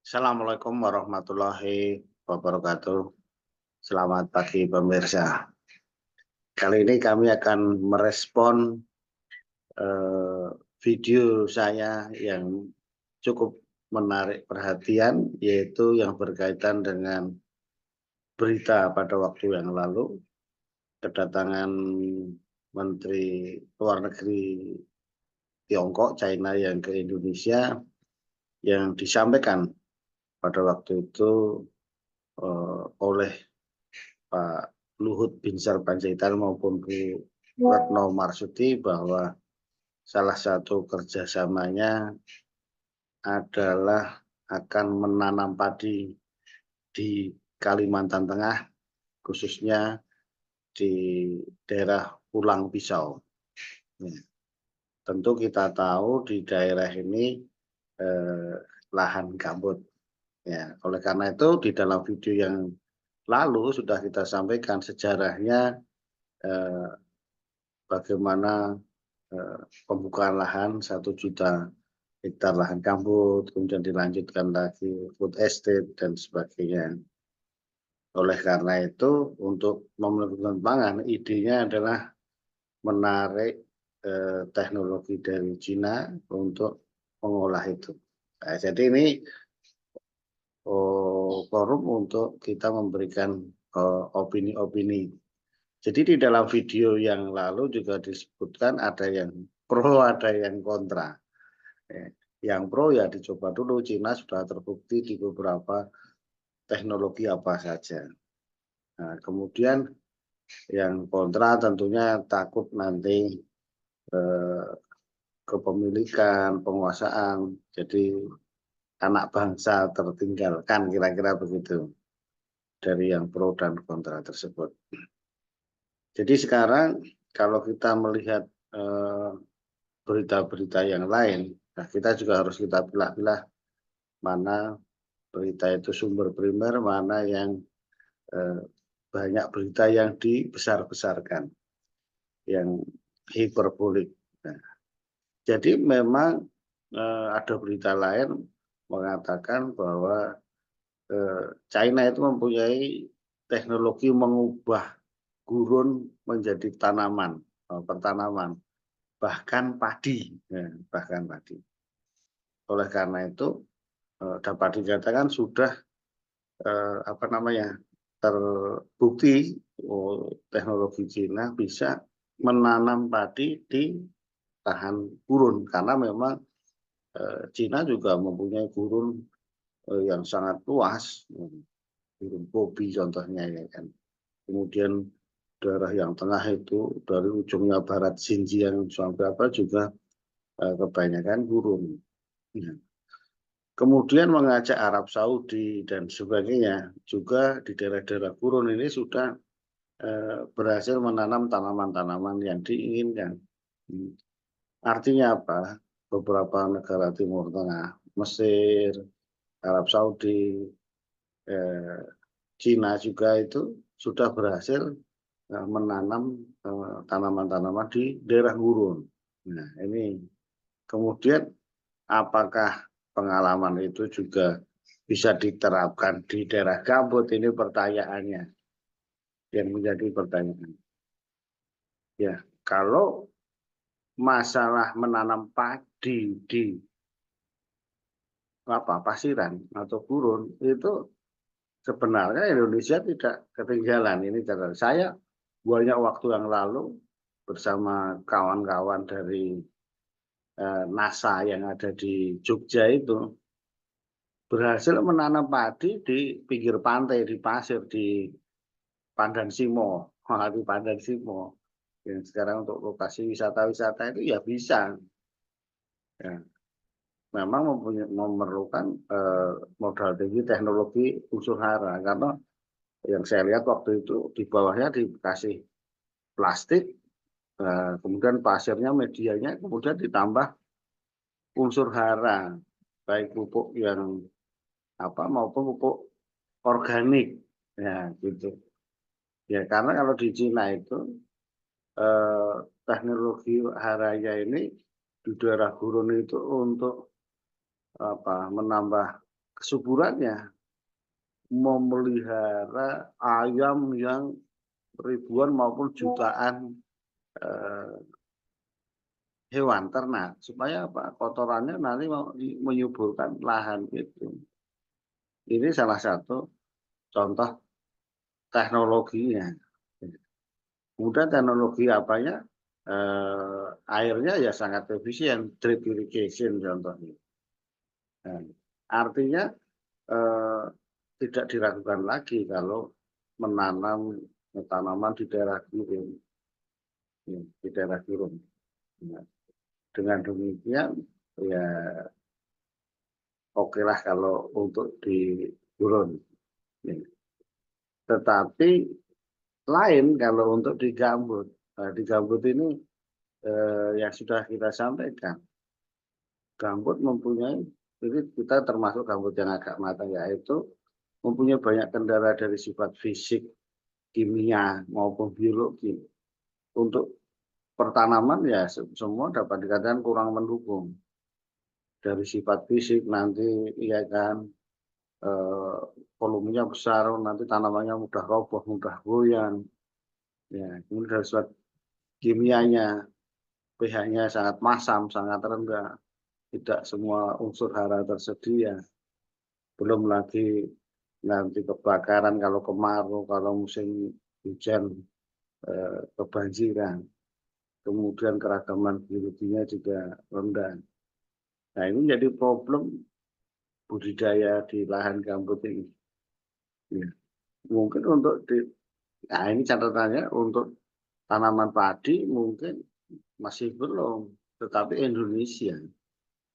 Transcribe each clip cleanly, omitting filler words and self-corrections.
Assalamualaikum warahmatullahi wabarakatuh. Selamat pagi pemirsa. Kali ini kami akan merespon eh, video saya yang cukup menarik perhatian, yaitu yang berkaitan dengan berita pada waktu yang lalu kedatangan Menteri Luar Negeri Tiongkok, China yang ke Indonesia, yang disampaikan pada waktu itu oleh Pak Luhut Binsar Panjaitan maupun Bu Retno Marsudi, bahwa salah satu kerjasamanya adalah akan menanam padi di Kalimantan Tengah, khususnya di daerah Pulang Pisau. Ya, tentu kita tahu di daerah ini lahan gambut. Ya, oleh karena itu di dalam video yang lalu sudah kita sampaikan sejarahnya, bagaimana pembukaan lahan 1 juta hektar lahan gambut, kemudian dilanjutkan lagi food estate dan sebagainya. Oleh karena itu, untuk memenuhi pangan, idenya adalah menarik teknologi dari Cina untuk mengolah itu. Nah, jadi ini forum untuk kita memberikan opini-opini. Jadi di dalam video yang lalu juga disebutkan ada yang pro, ada yang kontra. Yang pro ya dicoba dulu, Cina sudah terbukti di beberapa teknologi apa saja. Nah, kemudian yang kontra tentunya takut nanti eh, kepemilikan, penguasaan, jadi anak bangsa tertinggalkan, kira-kira begitu dari yang pro dan kontra tersebut. Jadi sekarang kalau kita melihat berita-berita yang lain, nah kita juga harus kita pilah-pilah mana berita itu sumber primer, mana yang banyak berita yang dibesar-besarkan, yang hiperbolik. Nah, jadi memang ada berita lain mengatakan bahwa China itu mempunyai teknologi mengubah gurun menjadi tanaman, pertanaman, bahkan padi, ya, bahkan padi. Oleh karena itu dapat dikatakan sudah apa namanya, terbukti teknologi Cina bisa menanam padi di lahan gurun, karena memang Cina juga mempunyai gurun yang sangat luas, gurun Gobi contohnya, ya kan. Kemudian daerah yang tengah itu dari ujungnya barat Xinjiang sampai apa juga kebanyakan gurun. Ya. Kemudian mengajak Arab Saudi dan sebagainya juga di daerah-daerah gurun ini sudah berhasil menanam tanaman-tanaman yang diinginkan. Artinya apa? Beberapa negara Timur Tengah, Mesir, Arab Saudi, eh, Cina juga itu sudah berhasil menanam tanaman-tanaman di daerah gurun. Nah, ini kemudian apakah pengalaman itu juga bisa diterapkan di daerah gambut? Ini pertanyaannya yang menjadi pertanyaan. Ya, kalau masalah menanam padi di pasiran atau gurun itu sebenarnya Indonesia tidak ketinggalan. Ini catatan saya, banyak waktu yang lalu bersama kawan-kawan dari NASA yang ada di Jogja itu berhasil menanam padi di pinggir pantai, di pasir, di Pandan Simo, di Pandan Simo. Yang sekarang untuk lokasi wisata-wisata itu ya bisa. Ya, memang memerlukan modal tinggi teknologi unsur hara, karena yang saya lihat waktu itu di bawahnya dikasih plastik, kemudian pasirnya, medianya, kemudian ditambah unsur hara, baik pupuk yang apa maupun pupuk organik, ya gitu. Ya karena kalau di Cina itu eh, teknologi haranya ini di daerah gurun itu untuk apa menambah kesuburannya, memelihara ayam yang ribuan maupun jutaan hewan ternak supaya apa? Kotorannya nanti mau menyuburkan lahan itu. Ini salah satu contoh teknologinya. Kemudian teknologi apanya? Airnya ya sangat efisien, drip irrigation contohnya. Nah, artinya tidak diragukan lagi kalau menanam tanaman di daerah gurun, di daerah gurun. Nah, dengan demikian ya oke lah kalau untuk di gurun. Tetapi lain kalau untuk di gambut. Nah, di gambut ini yang sudah kita sampaikan, gambut mempunyai, ini kita termasuk gambut yang agak matang, yaitu mempunyai banyak kendala dari sifat fisik, kimia maupun biologi. Untuk pertanaman ya semua dapat dikatakan kurang mendukung. Dari sifat fisik nanti ya kan volumenya besar, nanti tanamannya mudah roboh, mudah goyang. Ya, kemudian dari sifat kimianya, pH-nya sangat masam, sangat rendah. Tidak semua unsur hara tersedia. Belum lagi nanti kebakaran kalau kemarau, kalau musim hujan kebanjiran. Kemudian keragaman biologinya juga rendah. Nah, ini menjadi problem budidaya di lahan gambut ini. Ya. Mungkin untuk nah ini catatannya untuk tanaman padi mungkin masih belum, tetapi Indonesia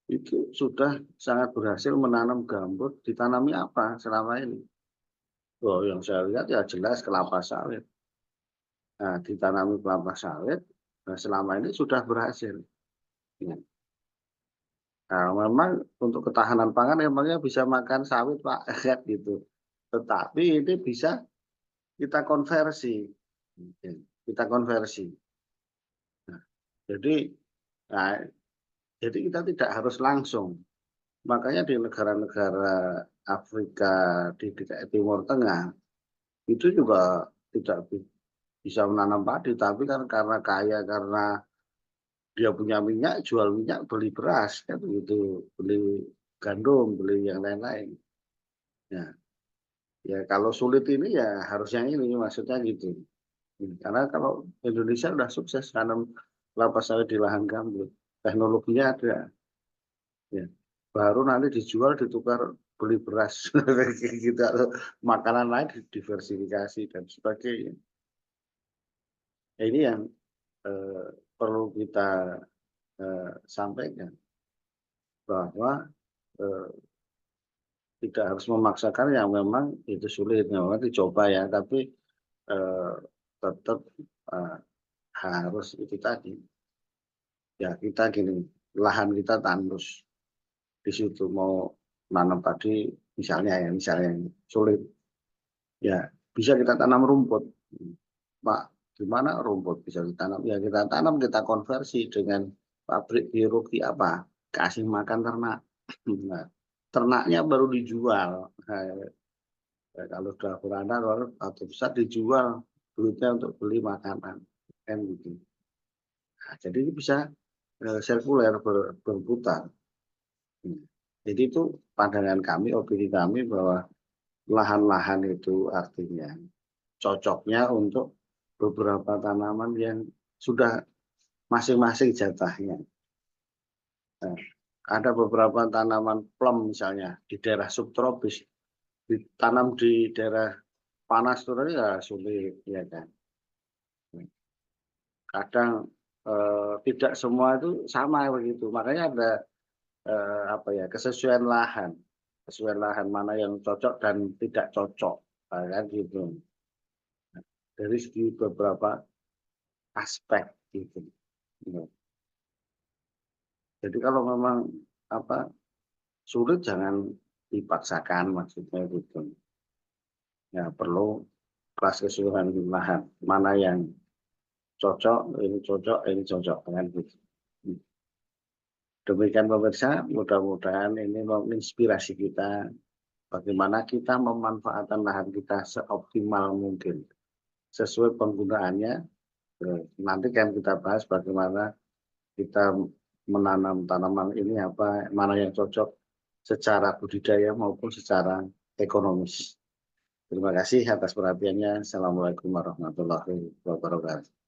itu sudah sangat berhasil menanam gambut. Ditanami apa selama ini? Oh, yang saya lihat ya jelas kelapa sawit. Nah, ditanami kelapa sawit, nah selama ini sudah berhasil. Ya. Nah, memang untuk ketahanan pangan memangnya bisa makan sawit Pak, gitu. Tetapi ini bisa kita konversi, kita konversi. Nah, jadi, nah, jadi kita tidak harus langsung. Makanya di negara-negara Afrika di Timur Tengah itu juga tidak bisa menanam padi, tapi kan karena kaya, karena dia punya minyak, jual minyak, beli beras, kan begitu, beli gandum, beli yang lain-lain. Ya, ya kalau sulit ini ya harus yang ini, maksudnya gitu. Karena kalau Indonesia sudah sukses tanam kelapa sawit di lahan gambut, teknologinya ada. Ya. Baru nanti dijual, ditukar beli beras, gitu, atau makanan lain diversifikasi dan sebagainya. Ini yang perlu kita sampaikan bahwa eh, tidak harus memaksakan yang memang itu sulit, memang dicoba ya, tapi tetap harus itu tadi. Ya kita gini, lahan kita tandus, di situ mau nanam padi misalnya yang sulit, ya bisa kita tanam rumput. Pak, gimana rumput bisa ditanam? Ya kita tanam, kita konversi dengan pabrik biologi apa? Kasih makan ternak. Nah, ternaknya baru dijual. Nah, ya, kalau sudah beranak atau besar dijual, duitnya untuk beli makanan. Kan gitu. Nah, jadi ini bisa sirkuler berputar. Jadi itu pandangan kami, opini kami bahwa lahan-lahan itu artinya cocoknya untuk beberapa tanaman yang sudah masing-masing jatahnya. Nah, ada beberapa tanaman plum misalnya di daerah subtropis, ditanam di daerah panas itu ya sulit, ya kan. Kadang tidak semua itu sama begitu, makanya ada apa ya, kesesuaian lahan mana yang cocok dan tidak cocok, kan gitu. Dari segi beberapa aspek gitu. Jadi kalau memang apa sulit jangan dipaksakan, maksudnya gitu. Ya perlu kelas keseluruhan lahan, mana yang cocok, ini cocok dengan gitu. Demikian pemirsa, mudah-mudahan ini menginspirasi kita bagaimana kita memanfaatkan lahan kita seoptimal mungkin sesuai penggunaannya. Nanti kan kita bahas bagaimana kita menanam tanaman ini apa mana yang cocok secara budidaya maupun secara ekonomis. Terima kasih atas perhatiannya. Assalamualaikum warahmatullahi wabarakatuh.